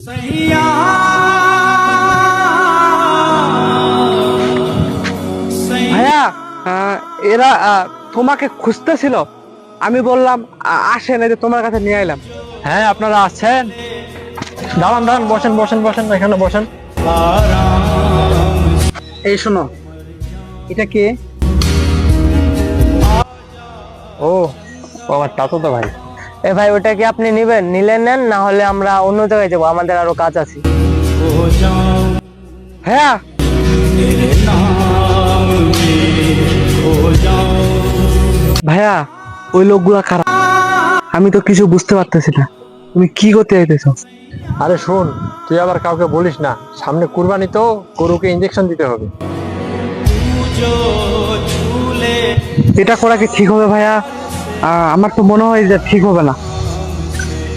ভাইয়া, এরা তোমাকে খুঁজতেছিল। আমি বললাম আসেন, এই যে তোমার কাছে নিয়ে এলাম। হ্যাঁ, আপনারা আছেন? দাঁড়ান দাঁড়ান, বসেন বসেন বসেন, এখানে বসেন। এই শোনো, এটা কে? ও আমার চাচাতো ভাই। এ ভাই, ওটা কি আপনি নিবেন? নিলে নেন, না হলে আমরা অন্য জায়গায় যাবো, আমাদের আরো কাজ আছে। হ্যাঁ, ভাইয়া ওই লোকগুলা খারাপ। আমি তো কিছু বুঝতে পারতেছি না, তুমি কি করতে চাইতেছো? আরে শোন, তুই আবার কাউকে বলিস না, সামনে কুরবানি তো, গরুকে ইঞ্জেকশন দিতে হবে। এটা করা কি ঠিক হবে ভাইয়া? আমার তো মনে হয় যে ঠিক হবে না।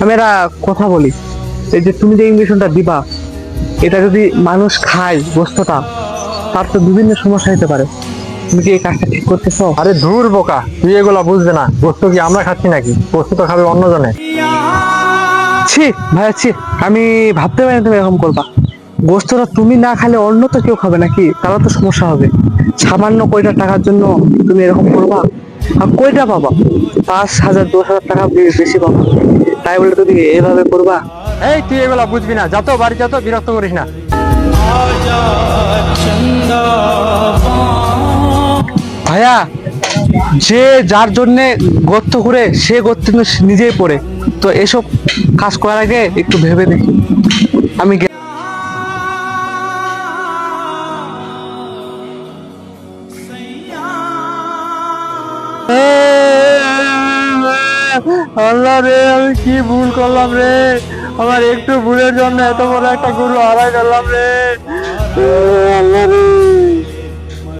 আমি একটা কথা বলি, এই যে তুমি যে ইঞ্জেকশনটা দিবা, এটা যদি মানুষ খায় গোস্তটা, তার তো বিভিন্ন সমস্যা হতে পারে। তুমি কি এই কাজটা ঠিক করতেছো? আরে ধুর বোকা, তুই এগুলা বুঝবে না। গোস্ত কি আমরা খাচ্ছি নাকি? গোস্ত তো খাবে অন্যজনে। ছি ভাইয়া, ছি, আমি ভাবতে পারি তুমি এরকম করবা। গোস্তটা তুমি না খালে অন্য তো কেউ খাবে নাকি? তারা তো সমস্যা হবে। সামান্য কয়টা টাকার জন্য তুমি এরকম করবা? আর কয়টা পাবা? 5,000 10,000 টাকা বেশি পাবা, তাই বলে তুমি এভাবে করবা? এই তুই এগুলা বুঝবি না, যত বাড়ি যত, বিরক্ত করিস না। ভাইয়া, যে যার জন্য গর্ত করে সে গর্তে কিন্তু নিজেই পড়ে। তো এসব কাজ করার আগে একটু ভেবে দেখি। আমি আল্লাহ রে, আমি কি ভুল করলাম রে? আমার একটু ভুলের জন্য এত বড় একটা গরু হারাই ফেললাম রে।